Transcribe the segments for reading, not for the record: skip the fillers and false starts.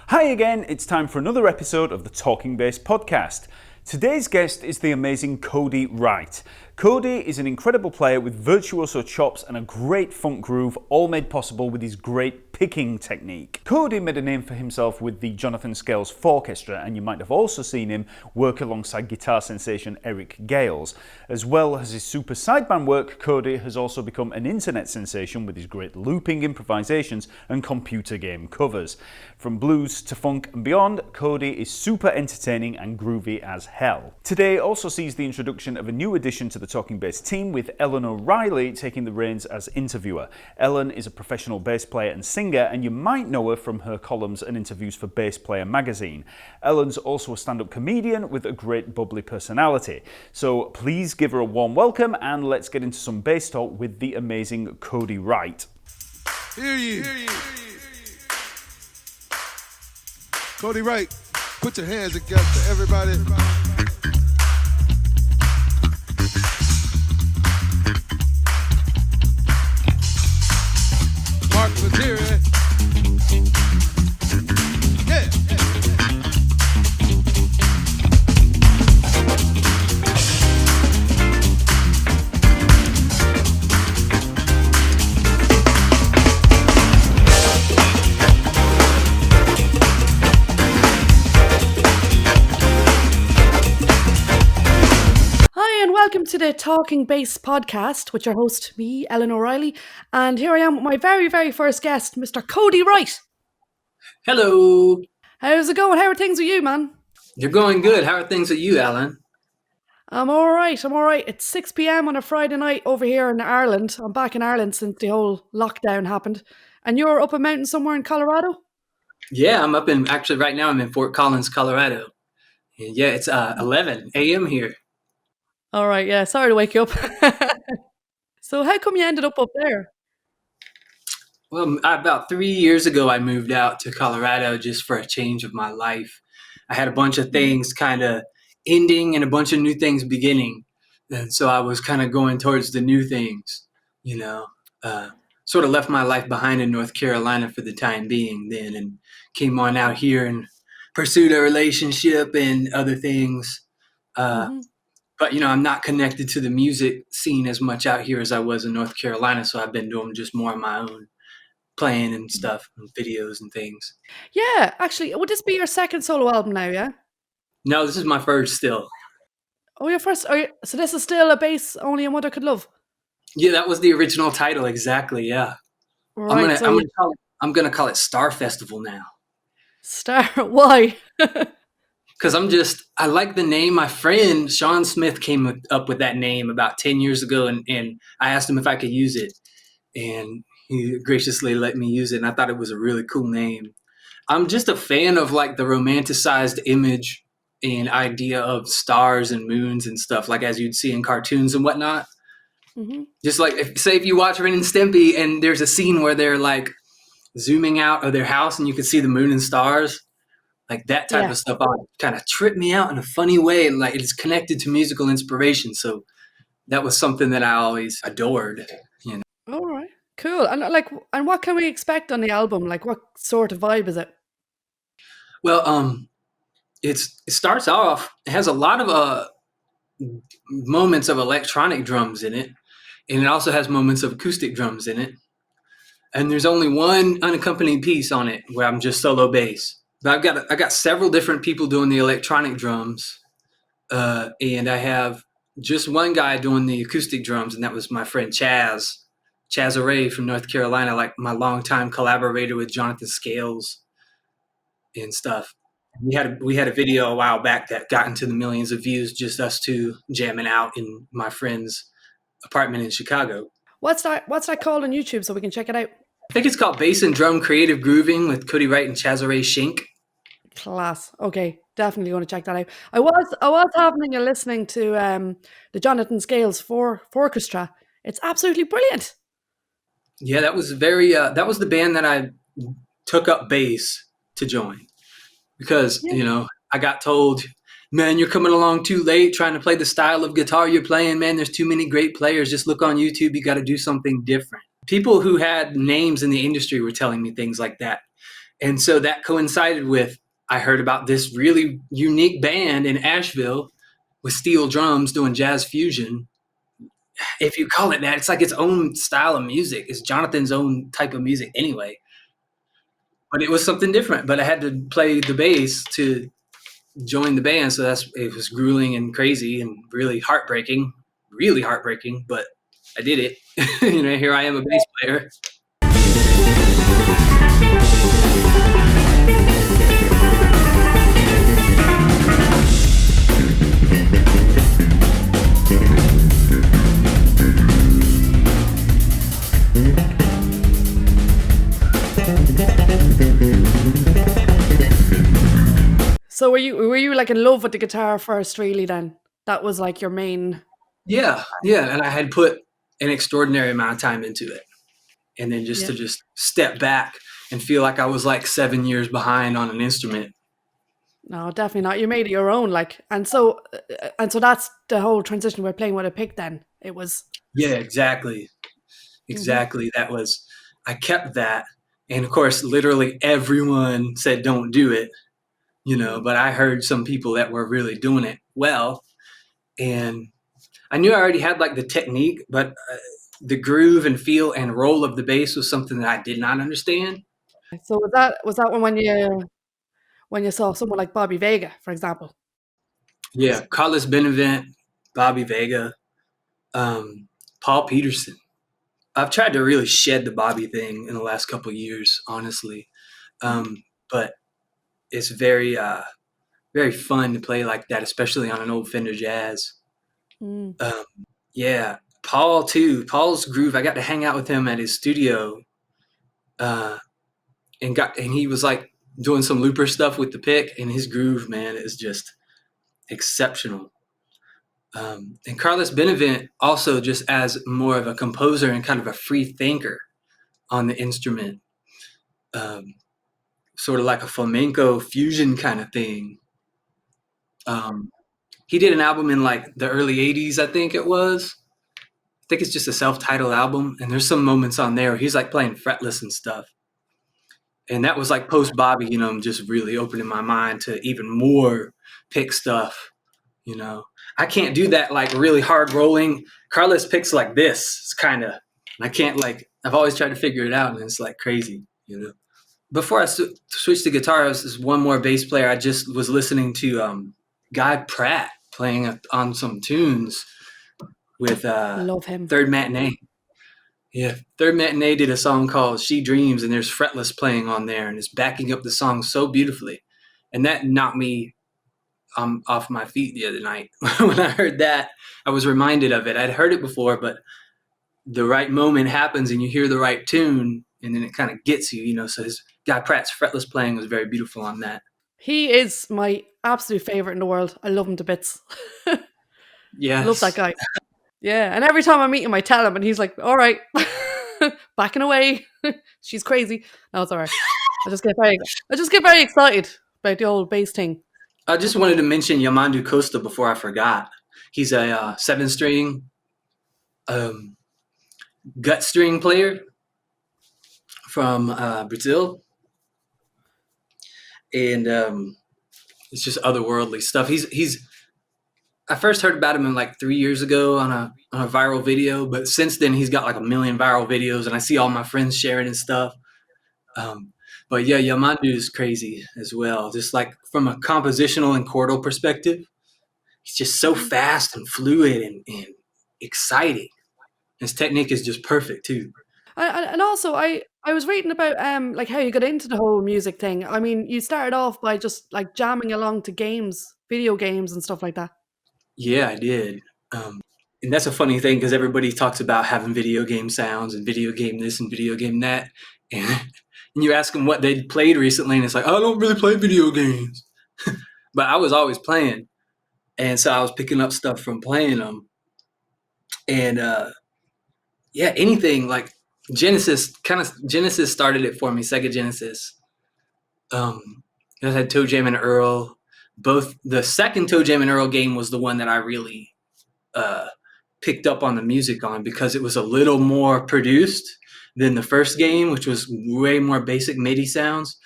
Hi again, it's time for another episode of the Talkingbass podcast. Today's guest is the amazing Cody Wright. Cody is an incredible player with virtuoso chops and a great funk groove, all made possible with his great picking technique. Cody made a name for himself with the Jonathan Scales Fourchestra, and you might have also seen him work alongside guitar sensation Eric Gales. As well as his super sideman work, Cody has also become an internet sensation with his great looping improvisations and computer game covers. From blues to funk and beyond, Cody is super entertaining and groovy as hell. Today also sees the introduction of a new addition to the Talkingbass team, with O Reilly taking the reins as interviewer. Ellen is a professional bass player and singer, and you might know her from her columns and interviews for Bass Player magazine. Ellen's also a stand-up comedian with a great bubbly personality. So please give her a warm welcome, and let's get into some bass talk with the amazing Cody Wright. Hear ye. Cody Wright, put your hands together for everybody. Mark Material. Yeah. Welcome to the Talkingbass podcast with your host, me, Ellen O'Reilly, and here I am with my very, very first guest, Mr. Cody Wright. Hello. How's it going? How are things with you, man? You're going good. How are things with you, Alan? I'm all right. It's 6 p.m. on a Friday night over here in Ireland. I'm back in Ireland since the whole lockdown happened. And you're up a mountain somewhere in Colorado? Yeah, actually right now I'm in Fort Collins, Colorado. And yeah, it's 11 a.m. here. All right, yeah. Sorry to wake you up. So how come you ended up there? Well, about 3 years ago, I moved out to Colorado just for a change of my life. I had a bunch of things kind of ending and a bunch of new things beginning. And so I was kind of going towards the new things, sort of left my life behind in North Carolina for the time being then, and came on out here and pursued a relationship and other things. But, I'm not connected to the music scene as much out here as I was in North Carolina. So I've been doing just more on my own, playing and stuff, and videos and things. Yeah, actually, would this be your second solo album now, yeah? No, this is my first still. Oh, your first? So this is still a bass only a mother could love? Yeah, that was the original title, exactly, yeah. Right, I'm gonna call it Star Festival now. Star? Why? Because I like the name. My friend Sean Smith came up with that name about 10 years ago, and I asked him if I could use it, and he graciously let me use it, and I thought it was a really cool name. I'm just a fan of like the romanticized image and idea of stars and moons and stuff, like as you'd see in cartoons and whatnot. Mm-hmm. Just like, if you watch Ren and Stimpy and there's a scene where they're like zooming out of their house and you can see the moon and stars. Like that type of stuff kind of tripped me out in a funny way, and like it's connected to musical inspiration. So that was something that I always adored. All right, cool. And what can we expect on the album? Like, what sort of vibe is it? Well, it starts off. It has a lot of moments of electronic drums in it, and it also has moments of acoustic drums in it. And there's only one unaccompanied piece on it where I'm just solo bass. But I got several different people doing the electronic drums, and I have just one guy doing the acoustic drums, and that was my friend Chaz Ray from North Carolina, like my longtime collaborator with Jonathan Scales and stuff. We had a video a while back that got into the millions of views, just us two jamming out in my friend's apartment in Chicago. What's that called on YouTube so we can check it out? I think it's called Bass and Drum Creative Grooving with Cody Wright and Ray Shink. Class. Okay, definitely going to check that out. I was having a listening to the Jonathan Scales Fourchestra. It's absolutely brilliant. Yeah, that was the band that I took up bass to join, because I got told, man, you're coming along too late trying to play the style of guitar you're playing, man. There's too many great players. Just look on YouTube. You got to do something different. People who had names in the industry were telling me things like that. And so that coincided with, I heard about this really unique band in Asheville with steel drums doing jazz fusion. If you call it that, it's like its own style of music. It's Jonathan's own type of music anyway. But it was something different. But I had to play the bass to join the band. So it was grueling and crazy and really heartbreaking, but I did it. Here I am, a bass player. So were you like in love with the guitar first, really? Then that was like your main. Yeah, and I had put an extraordinary amount of time into it, and then to just step back and feel like I was like 7 years behind on an instrument. No, definitely not. You made it your own, like, and so that's the whole transition we're playing with a pick. Then it was. Yeah, exactly. That was, I kept that, and of course, literally everyone said don't do it. But I heard some people that were really doing it well, and I knew I already had like the technique, but the groove and feel and roll of the bass was something that I did not understand. So was that when you saw someone like Bobby Vega, for example? Yeah, Carlos Benevent, Bobby Vega, Paul Peterson. I've tried to really shed the Bobby thing in the last couple of years, honestly, but it's very, very fun to play like that, especially on an old Fender Jazz. Yeah, Paul too. Paul's groove. I got to hang out with him at his studio, and he was like doing some looper stuff with the pick, and his groove, man, is just exceptional. And Carlos Benevent also, just as more of a composer and kind of a free thinker on the instrument, sort of like a flamenco fusion kind of thing. He did an album in like the early 80s, I think it was. I think it's just a self-titled album, and there's some moments on there where he's like playing fretless and stuff. And that was like post Bobby, just really opening my mind to even more pick stuff. I can't do that like really hard rolling. Carlos picks like this. It's kind of, I can't like, I've always tried to figure it out, and it's like crazy, Before I switched to guitar, I was one more bass player. I just was listening to Guy Pratt playing on some tunes with Love him. Third Matinee. Yeah, Third Matinee did a song called She Dreams, and there's fretless playing on there, and it's backing up the song so beautifully. And that knocked me off my feet the other night. When I heard that, I was reminded of it. I'd heard it before, but the right moment happens and you hear the right tune, and then it kind of gets you, So Guy Pratt's fretless playing was very beautiful on that. He is my absolute favorite in the world. I love him to bits. Yeah, love that guy. Yeah, and every time I meet him, I tell him, and he's like, "All right, backing away. She's crazy." No, it's all right. I just get very excited about the old bass thing. I just wanted to mention Yamandu Costa before I forgot. He's a 7-string gut string player from Brazil, and it's just otherworldly stuff. I first heard about him in like 3 years ago on a viral video, but since then he's got like 1 million viral videos, and I see all my friends sharing his stuff. But yeah, Yamandu is crazy as well. Just like from a compositional and chordal perspective, he's just so fast and fluid and exciting. His technique is just perfect too. And also, I was reading about like how you got into the whole music thing. I mean, you started off by just like jamming along to games, video games and stuff like that. Yeah, I did. And that's a funny thing because everybody talks about having video game sounds and video game this and video game that. And you ask them what they played recently, and it's like, I don't really play video games. But I was always playing. And so I was picking up stuff from playing them. And yeah, anything like Genesis started it for me, Sega Genesis. I had Toe Jam and Earl. Both the second Toe Jam and Earl game was the one that I really picked up on the music on because it was a little more produced than the first game, which was way more basic MIDI sounds.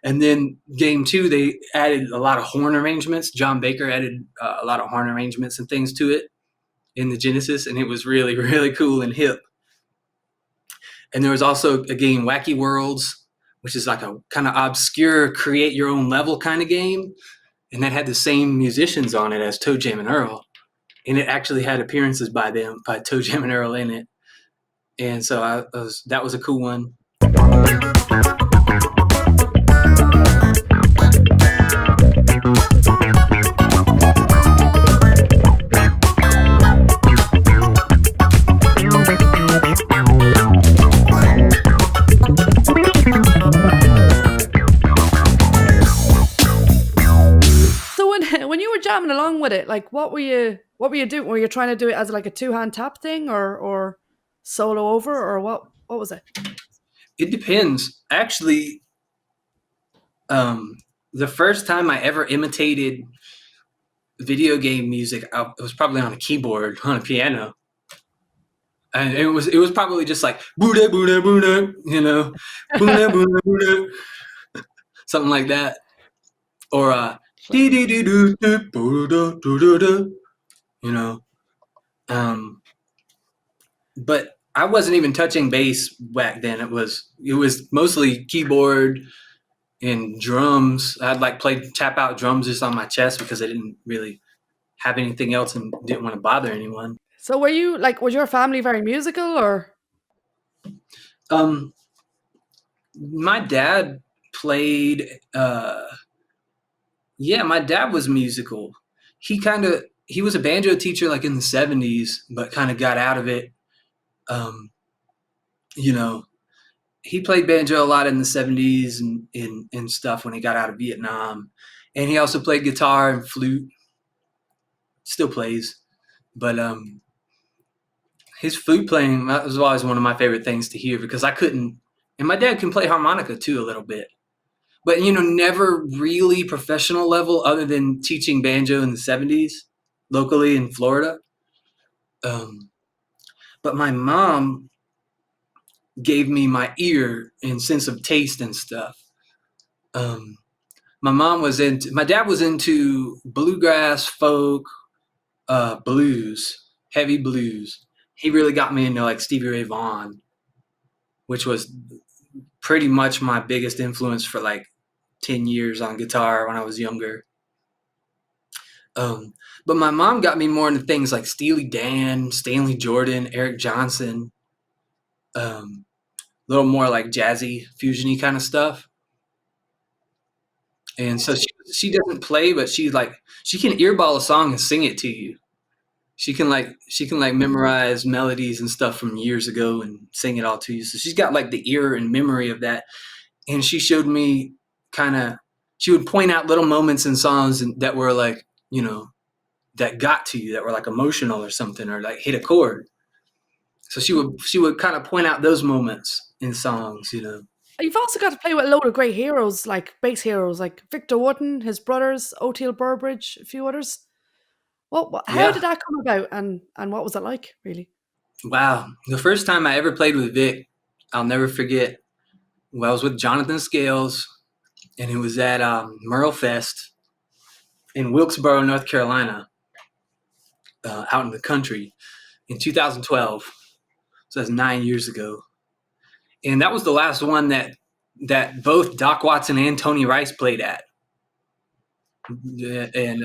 And then game 2, they added a lot of horn arrangements. John Baker added a lot of horn arrangements and things to it in the Genesis, and it was really, really cool and hip. And there was also a game, Wacky Worlds, which is like a kind of obscure, create your own level kind of game. And that had the same musicians on it as Toe Jam and Earl. And it actually had appearances by Toe Jam and Earl in it. And so that was a cool one. When you were jamming along with it, like what were you doing? Were you trying to do it as like a 2-hand tap thing or solo over, or what was it? It depends. Actually, the first time I ever imitated video game music, it was probably on a keyboard, on a piano. And it was probably just like booda booda booda, booda booda booda, something like that, or dee dee dee doo doo booda doo doo, But I wasn't even touching bass back then. It was mostly keyboard and drums. I'd like tap out drums just on my chest because I didn't really have anything else and didn't want to bother anyone. So were you was your family very musical, or? My dad played, my dad was musical. He was a banjo teacher like in the 70s, but kind of got out of it. He played banjo a lot in the 70s and stuff when he got out of Vietnam. And he also played guitar and flute. Still plays. But his flute playing, that was always one of my favorite things to hear because I couldn't. And my dad can play harmonica too a little bit. But, never really professional level other than teaching banjo in the 70s locally in Florida. But my mom gave me my ear and sense of taste and stuff. My dad was into bluegrass, folk, blues, heavy blues. He really got me into like Stevie Ray Vaughan, which was pretty much my biggest influence for like 10 years on guitar when I was younger. But my mom got me more into things like Steely Dan, Stanley Jordan, Eric Johnson, a little more like jazzy, fusion-y kind of stuff. And so she doesn't play, but she can earball a song and sing it to you. She can memorize melodies and stuff from years ago and sing it all to you. So she's got like the ear and memory of that. And she showed me she would point out little moments in songs that were like, that got to you, that were like emotional or something, or like hit a chord. So she would kind of point out those moments in songs, You've also got to play with a load of great heroes, like bass heroes, like Victor Wooten, his brothers, O'Teal Burbridge, a few others. How did that come about, and what was it like, really? Wow. The first time I ever played with Vic, I'll never forget. Well, I was with Jonathan Scales, and it was at Merle Fest in Wilkesboro, North Carolina, out in the country in 2012. So that's 9 years ago. And that was the last one that both Doc Watson and Tony Rice played at. And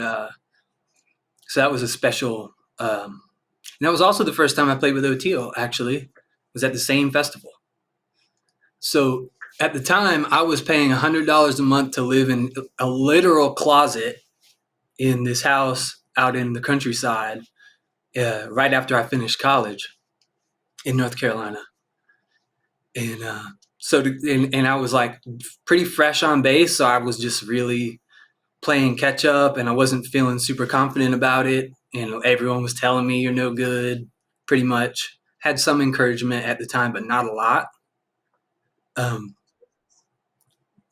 so that was a special. And that was also the first time I played with O'Teal, actually. It was at the same festival. So at the time, I was paying $100 a month to live in a literal closet in this house out in the countryside right after I finished college in North Carolina. And and I was like pretty fresh on bass, so I was just really playing catch up, and I wasn't feeling super confident about it. And everyone was telling me you're no good, pretty much. Had some encouragement at the time, but not a lot.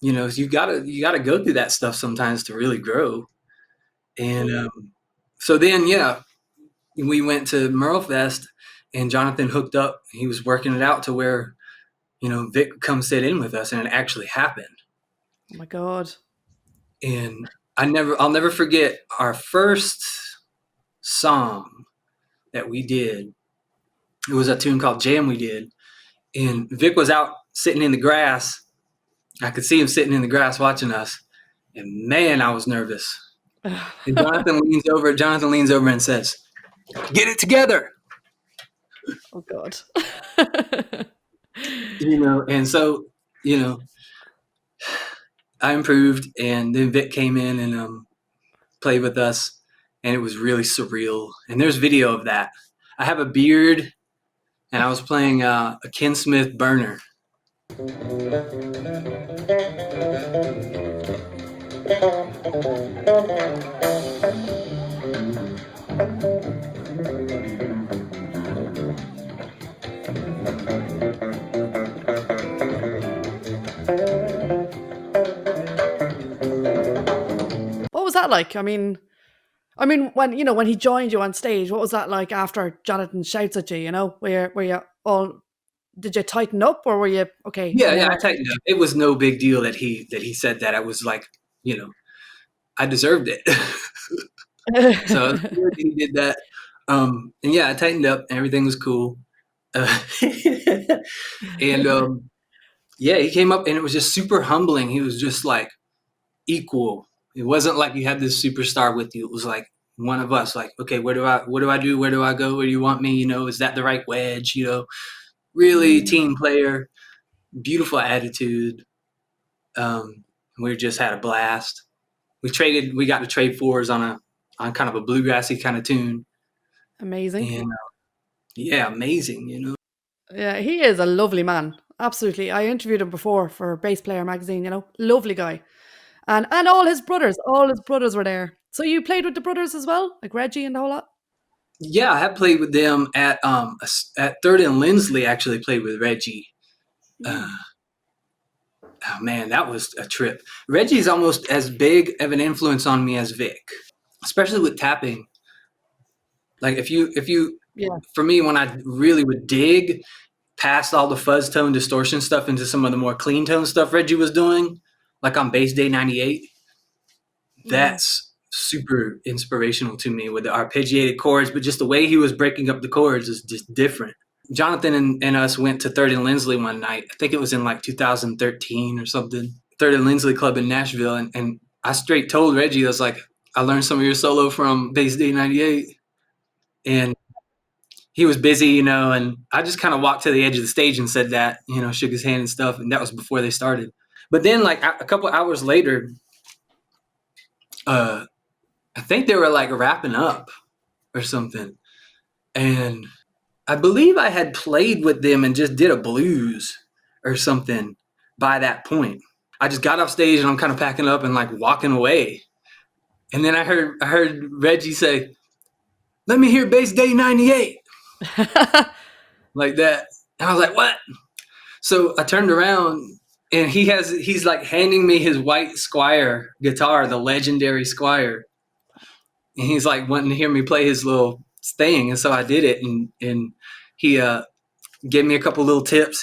You gotta go through that stuff sometimes to really grow. And so then, we went to Merle Fest, and Jonathan hooked up. He was working it out to where, Vic would come sit in with us, and it actually happened. Oh my God. And I'll never forget our first song that we did. It was a tune called Jam we did. And Vic was out sitting in the grass. I could see him sitting in the grass watching us. And man, I was nervous. And Jonathan leans over and says, "Get it together." Oh God. And so, I improved, and then Vic came in and played with us, and it was really surreal. And there's video of that. I have a beard, and I was playing a Ken Smith burner. What was that like? I mean, when he joined you on stage, what was that like after Jonathan shouts at you? You know, were you all? Did you tighten up, or were you okay? Yeah, I tightened up. It was no big deal that he said that. I was like, I deserved it. So it was good that he did that. And yeah, I tightened up, and everything was cool. And yeah, he came up, and it was just super humbling. He was just like equal. It wasn't like you had this superstar with you. It was like one of us. Like, okay, what do I do? Where do I go? Where do you want me? Is that the right wedge? Really team player, beautiful attitude. We just had a blast. We got to trade fours on kind of a bluegrassy kind of tune. Amazing. And yeah, amazing, Yeah, he is a lovely man. Absolutely. I interviewed him before for Bass Player magazine, lovely guy. And all his brothers were there. So you played with the brothers as well? Like Reggie and the whole lot? Yeah, I have played with them at Third and Lindsley. Actually, played with Reggie. Oh man, that was a trip. Reggie's almost as big of an influence on me as Vic, especially with tapping. Like if you, for me, when I really would dig past all the fuzz tone distortion stuff into some of the more clean tone stuff Reggie was doing, like on Bass Day 98, that's super inspirational to me with the arpeggiated chords, but just the way he was breaking up the chords is just different. Jonathan and us went to Third and Lindsley one night. I think it was in like 2013 or something. Third and Lindsley Club in Nashville. And I straight told Reggie, I was like, I learned some of your solo from Bass Day 98. And he was busy, and I just kind of walked to the edge of the stage and said that, shook his hand and stuff. And that was before they started. But then like a couple hours later, I think they were like wrapping up or something. And I believe I had played with them and just did a blues or something by that point. I just got off stage and I'm kind of packing up and like walking away. And then I heard Reggie say, "Let me hear Bass Day 98." Like that. And I was like, "What?" So I turned around and he's like handing me his white Squier guitar, the legendary Squier. And he's like wanting to hear me play his little thing. And so I did it. And he gave me a couple little tips,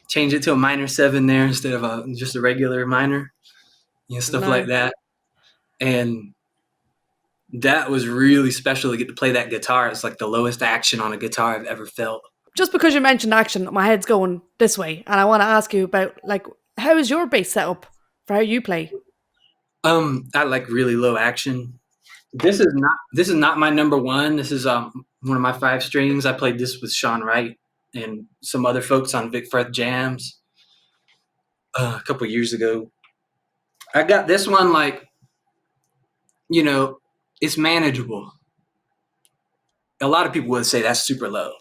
change it to a minor 7 there instead of just a regular minor, stuff like that. And that was really special to get to play that guitar. It's like the lowest action on a guitar I've ever felt. Just because you mentioned action, my head's going this way. And I want to ask you about, like, how is your bass set up for how you play? I like really low action. This is not my number one. This is one of my 5 strings. I played this with Sean Wright and some other folks on Vic Firth jams a couple years ago. I got this one like, it's manageable. A lot of people would say that's super low,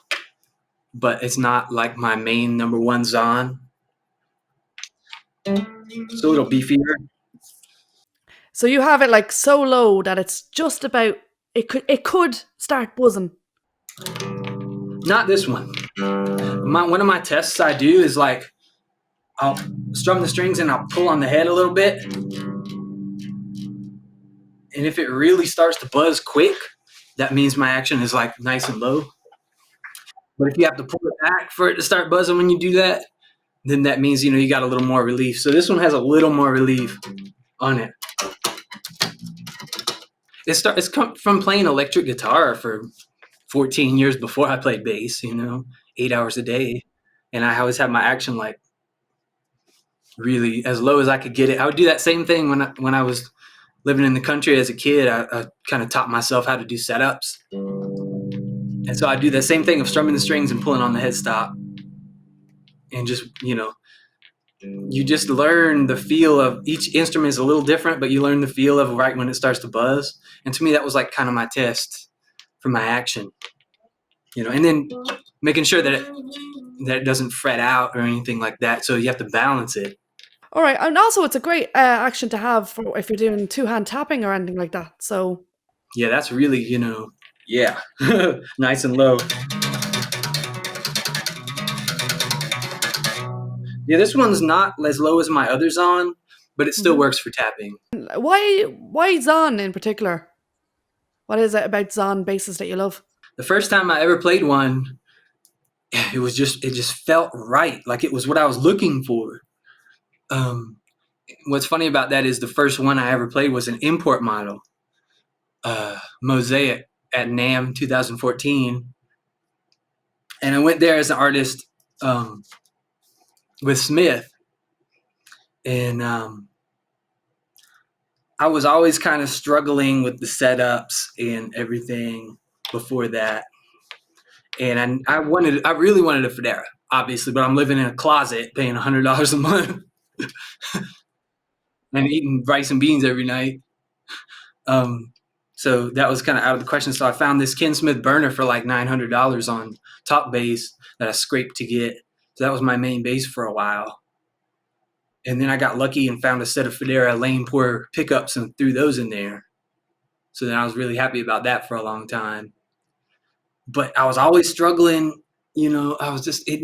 but it's not like my main number one Zon. It's a little beefier. So you have it like so low that it's just about, it could start buzzing. Not this one. One of my tests I do is like, I'll strum the strings and I'll pull on the head a little bit. And if it really starts to buzz quick, that means my action is like nice and low. But if you have to pull it back for it to start buzzing when you do that, then that means, you got a little more relief. So this one has a little more relief on it. It's come from playing electric guitar for 14 years before I played bass, 8 hours a day. And I always had my action like really as low as I could get it. I would do that same thing when I was living in the country as a kid. I kind of taught myself how to do setups. And so I do the same thing of strumming the strings and pulling on the headstop. And just, you just learn the feel of each instrument is a little different, but you learn the feel of right when it starts to buzz. And to me, that was like kind of my test for my action, and then making sure that it doesn't fret out or anything like that. So you have to balance it. All right. And also, it's a great action to have for if you're doing two-hand tapping or anything like that. So yeah, that's really, nice and low. Yeah, this one's not as low as my other Zon, but it still works for tapping. why Zon in particular? What is it about Zon basses that you love? The first time I ever played one, it just felt right. Like it was what I was looking for. What's funny about that is the first one I ever played was an import model, Mosaic at NAMM 2014. And I went there as an artist with Smith. And I was always kind of struggling with the setups and everything before that. And I really wanted a Federa, obviously, but I'm living in a closet paying $100 a month and eating rice and beans every night. So that was kind of out of the question. So I found this Ken Smith burner for like $900 on Talkingbass that I scraped to get. So that was my main bass for a while. And then I got lucky and found a set of Federa lane pour pickups and threw those in there. So then I was really happy about that for a long time. But I was always struggling, it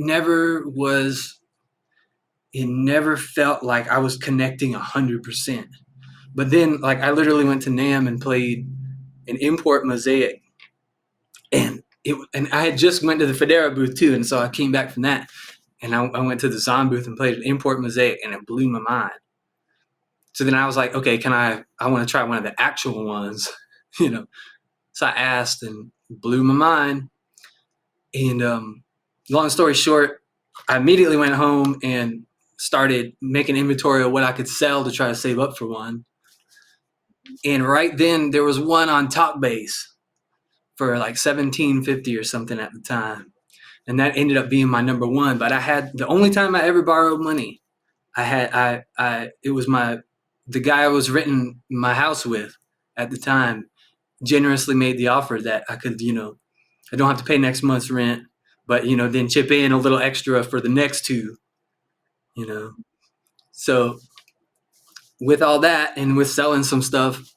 never felt like I was connecting 100%. But then like I literally went to NAMM and played an import Mosaic. And I had just went to the Federa booth too. And so I came back from that. And I went to the Zon booth and played an import Mosaic, and it blew my mind. So then I was like, okay, I want to try one of the actual ones, So I asked and blew my mind. And long story short, I immediately went home and started making inventory of what I could sell to try to save up for one. And right then there was one on Talkingbass for like $17.50 or something at the time. And that ended up being my number one. But I had the only time I ever borrowed money. It was the guy I was renting my house with at the time generously made the offer that I could, I don't have to pay next month's rent, but then chip in a little extra for the next two, So with all that and with selling some stuff,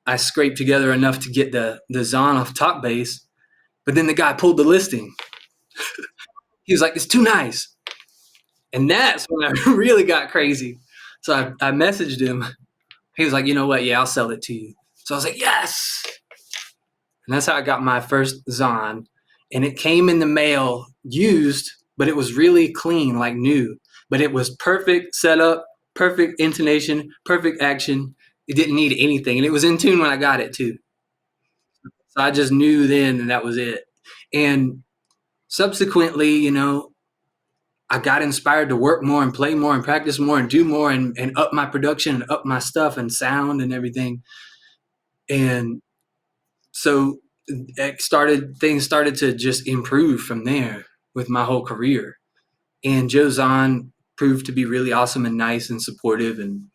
I scraped together enough to get the Zon off Talkingbass. But then the guy pulled the listing. He was like, it's too nice. And that's when I really got crazy. So I messaged him. He was like, you know what? Yeah, I'll sell it to you. So I was like, yes. And that's how I got my first Zon. And it came in the mail used, but it was really clean, like new. But it was perfect setup, perfect intonation, perfect action. It didn't need anything. And it was in tune when I got it too. So I just knew then and that was it. And subsequently, I got inspired to work more and play more and practice more and do more and up my production and up my stuff and sound and everything. And so things started to just improve from there with my whole career. And Joe Zahn proved to be really awesome and nice and supportive. And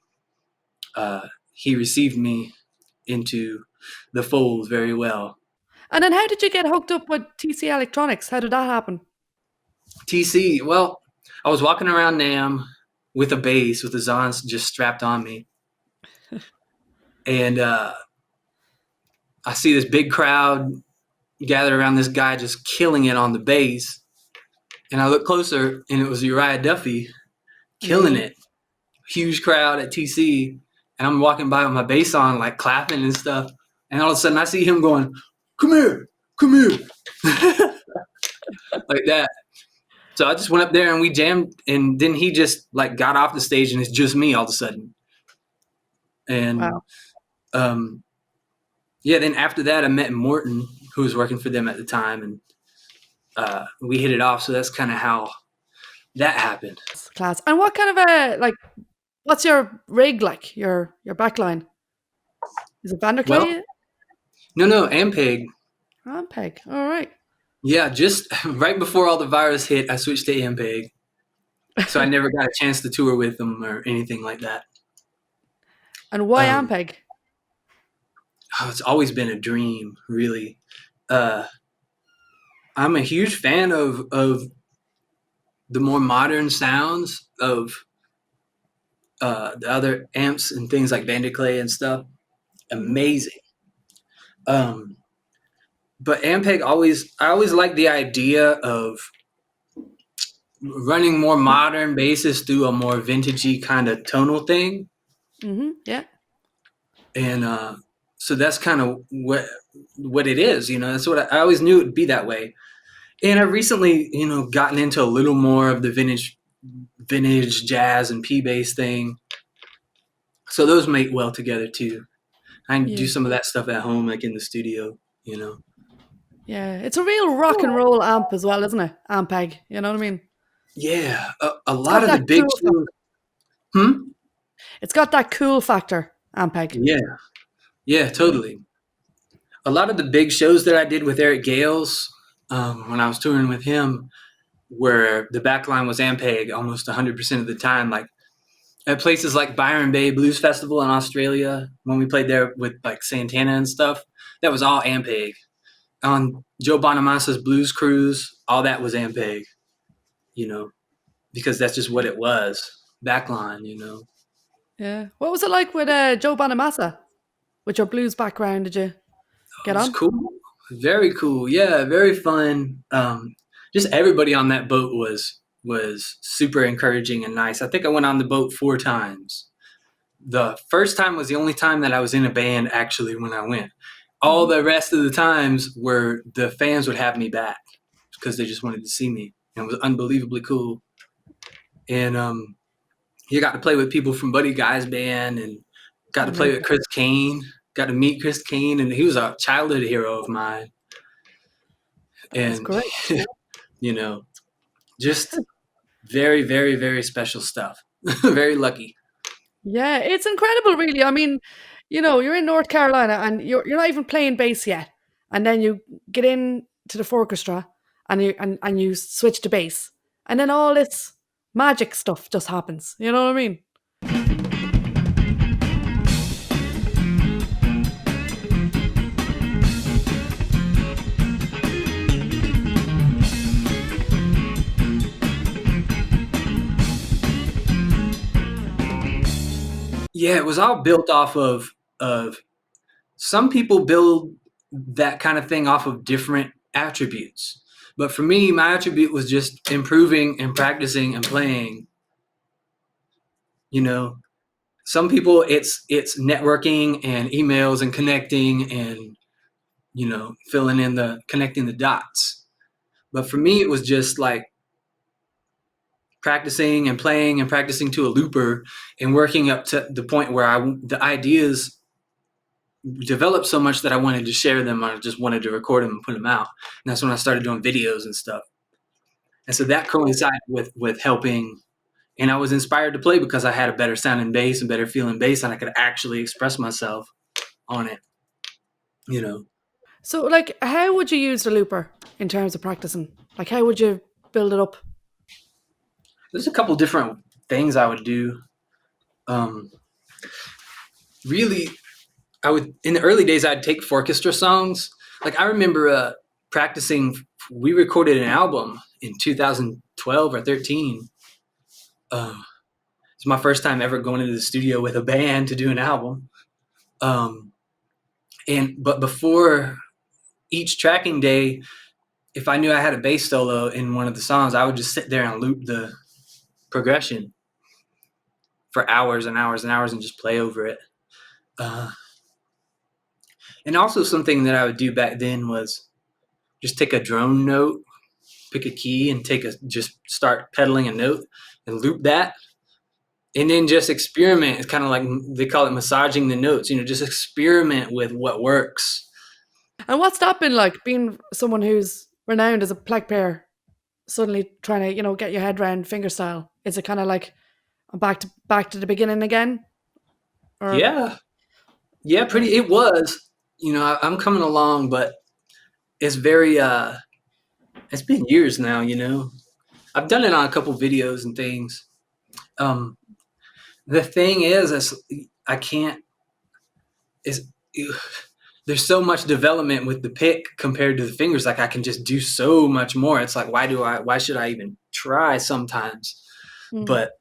he received me into the fold very well. And then how did you get hooked up with TC Electronics? How did that happen? TC, well, I was walking around NAMM with a bass with the Zons just strapped on me. And I see this big crowd gathered around this guy just killing it on the bass. And I look closer and it was Uriah Duffy killing it. Huge crowd at TC. And I'm walking by with my bass on, like clapping and stuff. And all of a sudden I see him going, come here. Like that. So I just went up there and we jammed, and then he just like got off the stage and it's just me all of a sudden. And Wow. Yeah, then after that I met Morton, who was working for them at the time, and we hit it off. So that's kind of how that happened. Class. And what kind of what's your rig like? Your backline? Is it Vanderclay? Well, no, Ampeg. Ampeg. All right. Yeah, just right before all the virus hit, I switched to Ampeg. So I never got a chance to tour with them or anything like that. And why Ampeg? Oh, it's always been a dream, really. I'm a huge fan of the more modern sounds of the other amps and things like Vanderclay and stuff. Amazing. But Ampeg I always like the idea of running more modern basses through a more vintagey kind of tonal thing. Mm-hmm. Yeah. And so that's kind of what it is, that's what I always knew it would be that way. And I've recently, gotten into a little more of the vintage jazz and P-bass thing. So those mate well together too. I can do some of that stuff at home, like in the studio, Yeah, it's a real rock and roll amp as well, isn't it? Ampeg, you know what I mean? Yeah, a lot of the big shows. It's got that cool factor, Ampeg. Yeah, totally. A lot of the big shows that I did with Eric Gales when I was touring with him, where the backline was Ampeg almost 100% of the time, like at places like Byron Bay Blues Festival in Australia, when we played there with like Santana and stuff, that was all Ampeg. On Joe Bonamassa's Blues Cruise, all that was Ampeg, because that's just what it was, backline, Yeah. What was it like with Joe Bonamassa? With your blues background, did you get on? Cool. Very cool. Yeah, very fun. Just everybody on that boat was super encouraging and nice. I think I went on the boat 4 times. The first time was the only time that I was in a band actually when I went. All the rest of the times were the fans would have me back because they just wanted to see me. And it was unbelievably cool. And you got to play with people from Buddy Guy's band and got to play with Chris Kane. Got to meet Chris Kane, and he was a childhood hero of mine. And, great. Just very, very, very special stuff. Very lucky. Yeah, it's incredible, really. I mean, you're in North Carolina and you're not even playing bass yet, and then you get in to the Fourchestra and you switch to bass, and then all this magic stuff just happens. You know what I mean? Yeah, it was all built off of some people build that kind of thing off of different attributes. But for me, my attribute was just improving and practicing and playing. Some people it's networking and emails and connecting and connecting the dots. But for me, it was just like practicing and playing and practicing to a looper and working up to the point where the ideas developed so much that I wanted to share them. I just wanted to record them and put them out. And that's when I started doing videos and stuff. And so that coincided with helping. And I was inspired to play because I had a better sounding bass and better feeling bass, and I could actually express myself on it, So, like, how would you use the looper in terms of practicing? Like, how would you build it up? There's a couple different things I would do. Really, in the early days, I'd take Fourchestra songs. Like I remember practicing, we recorded an album in 2012 or 13. It's my first time ever going into the studio with a band to do an album. But before each tracking day, if I knew I had a bass solo in one of the songs, I would just sit there and loop the progression for hours and hours and hours and just play over it. And also something that I would do back then was just take a drone note pick a key and just start pedaling a note and loop that. And then just experiment. It's kind of like they call it massaging the notes, just experiment with what works. And what's that been like, being someone who's renowned as a plague player, suddenly trying to, get your head around fingerstyle? Is it kind of like back to the beginning again? Or Yeah, pretty. It was. I'm coming along, but it's very. It's been years now. I've done it on a couple videos and things. The thing is I can't. Is there's so much development with the pick compared to the fingers. Like I can just do so much more. It's like why should I even try sometimes? But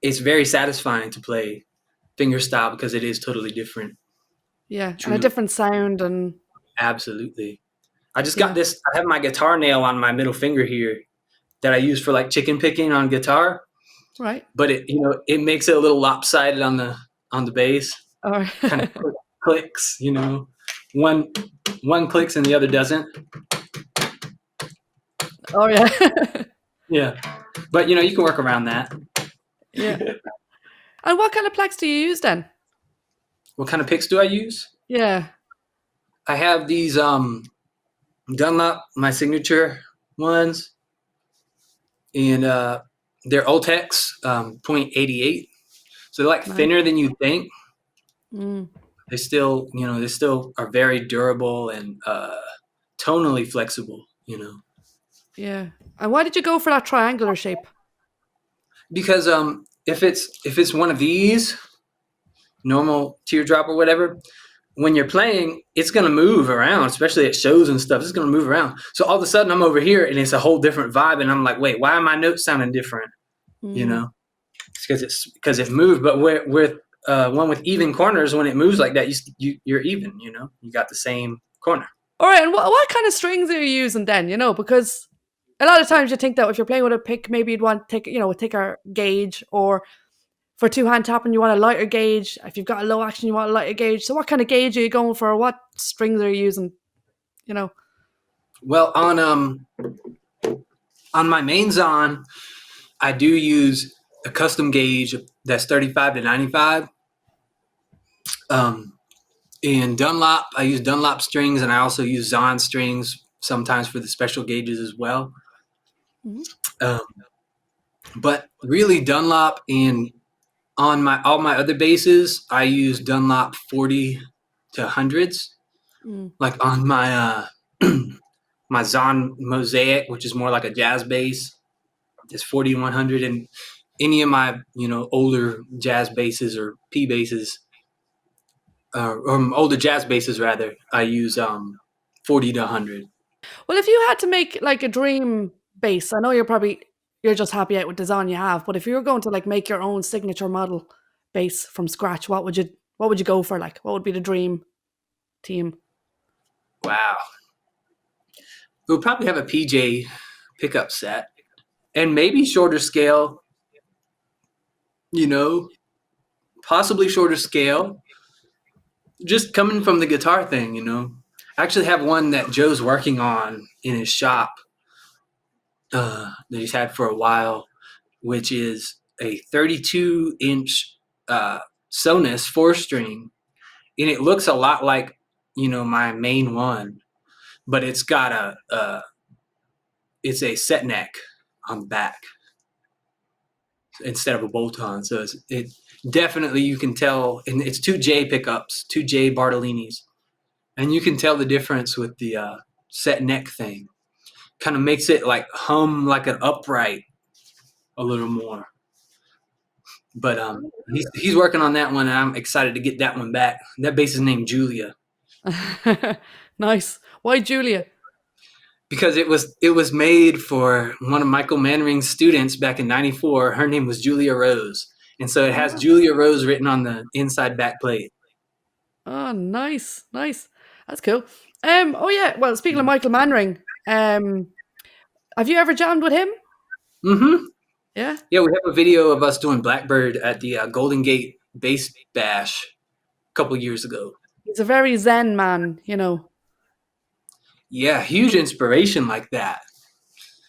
it's very satisfying to play fingerstyle because it is totally different. Yeah, and a different sound. And absolutely. I just got this. I have my guitar nail on my middle finger here that I use for like chicken picking on guitar. Right. But it makes it a little lopsided on the bass. Kind of clicks, one clicks and the other doesn't. Oh yeah. Yeah. But you can work around that. Yeah. And what kind of plex do you use then? What kind of picks do I use? Yeah. I have these Dunlop, my signature ones. And they're Ultex 0.88. So they're like thinner than you think. They still, they still are very durable and tonally flexible, Yeah. And why did you go for that triangular shape? Because if it's one of these, normal teardrop or whatever, when you're playing, it's going to move around, especially at shows and stuff. It's going to move around. So all of a sudden I'm over here and it's a whole different vibe. And I'm like, wait, why are my notes sounding different? It's because it moved. But with one with even corners, when it moves like that, you're even, you got the same corner. All right. And what kind of strings are you using then? Because a lot of times you think that if you're playing with a pick, maybe you'd want to take, a thicker gauge, or for two-hand tapping, you want a lighter gauge. If you've got a low action, you want a lighter gauge. So what kind of gauge are you going for? What strings are you using? Well, on my main Zon, I do use a custom gauge that's 35 to 95. In Dunlop, I use Dunlop strings, and I also use Zon strings sometimes for the special gauges as well. But really, Dunlop, and on all my other basses, I use Dunlop 40 to 100s. Like on my my Zon Mosaic, which is more like a jazz bass, is 40 to 100, and any of my older jazz basses or P basses, or older jazz basses rather, I use 40 to 100. Well, if you had to make like a dream bass, I know you're just happy out with the Zon you have, but if you were going to like make your own signature model bass from scratch, what would you go for? Like, what would be the dream team? Wow. We'll probably have a PJ pickup set, and maybe shorter scale, possibly shorter scale, just coming from the guitar thing, I actually have one that Joe's working on in his shop that he's had for a while, which is a 32-inch Sonus 4-string, and it looks a lot like, my main one, but it's got it's a set neck on the back instead of a bolt-on. So it definitely, you can tell, and it's 2 J pickups, 2 J Bartolinis, and you can tell the difference with the set neck thing. Kind of makes it like hum like an upright a little more. But he's working on that one, and I'm excited to get that one back. That bass is named Julia. Nice. Why Julia? Because it was made for one of Michael Mannering's students back in '94. Her name was Julia Rose, and so it has Julia Rose written on the inside back plate. Oh, nice. That's cool. Oh yeah. Well, speaking of Michael Mannering, have you ever jammed with him? Mm-hmm. Yeah. Yeah, we have a video of us doing Blackbird at the Golden Gate Bass Bash a couple years ago. He's a very zen man, Yeah, huge inspiration like that.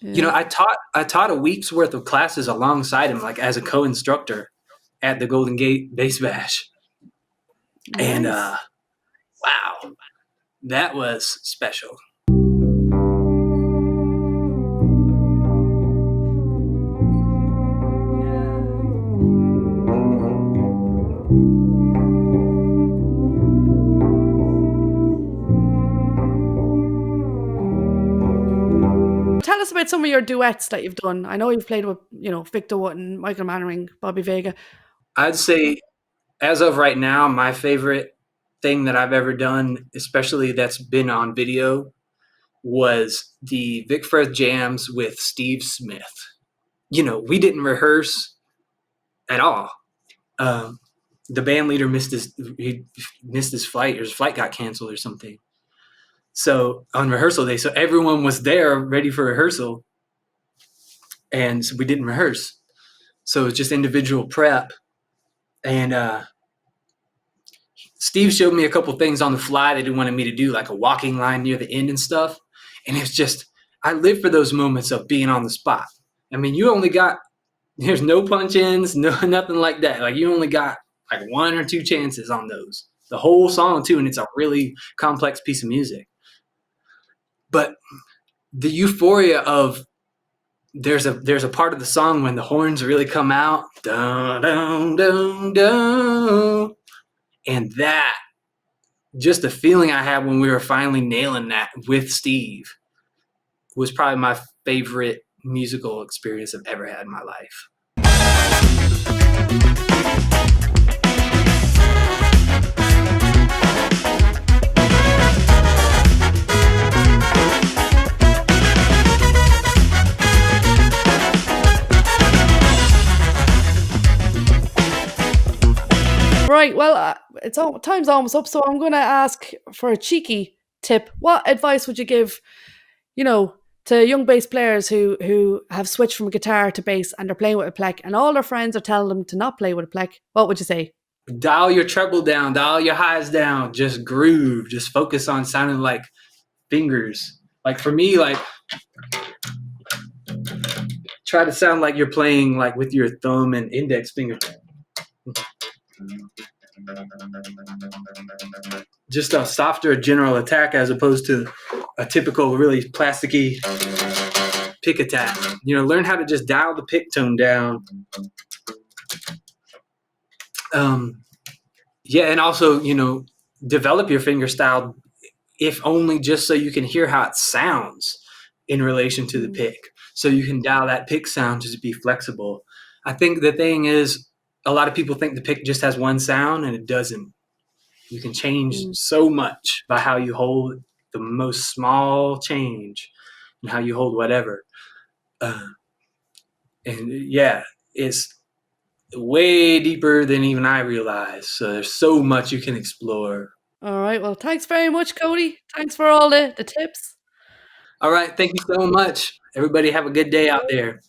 You know, I taught a week's worth of classes alongside him, like as a co-instructor at the Golden Gate Bass Bash. And Nice. wow, that was special. Tell us about some of your duets that you've done. I know you've played with, Victor Wooten, Michael Mannering, Bobby Vega. I'd say, as of right now, my favorite thing that I've ever done, especially that's been on video, was the Vic Firth jams with Steve Smith. You know, we didn't rehearse at all. The band leader missed his flight, or his flight got canceled or something. So on rehearsal day, so everyone was there ready for rehearsal, and so we didn't rehearse. So it was just individual prep. And Steve showed me a couple things on the fly that he wanted me to do, like a walking line near the end and stuff. And it's just, I live for those moments of being on the spot. I mean, there's no punch-ins, nothing like that. Like, you only got like 1 or 2 chances on those. The whole song too, and it's a really complex piece of music. But the euphoria of there's a part of the song when the horns really come out, dun, dun, dun, dun, and that, just the feeling I had when we were finally nailing that with Steve, was probably my favorite musical experience I've ever had in my life. Right, well, time's almost up, so I'm going to ask for a cheeky tip. What advice would you give, to young bass players who have switched from guitar to bass and they're playing with a plec, and all their friends are telling them to not play with a plec? What would you say? Dial your treble down, dial your highs down, just groove, just focus on sounding like fingers. Like for me, like try to sound like you're playing like with your thumb and index finger. Just a softer general attack as opposed to a typical really plasticky pick attack. Learn how to just dial the pick tone down. And also, develop your fingerstyle, if only just so you can hear how it sounds in relation to the pick. So you can dial that pick sound to be flexible. I think the thing is, a lot of people think the pick just has one sound, and it doesn't. You can change so much by how you hold the most small change and how you hold whatever. It's way deeper than even I realized. So there's so much you can explore. All right. Well, thanks very much, Cody. Thanks for all the tips. All right. Thank you so much. Everybody have a good day out there.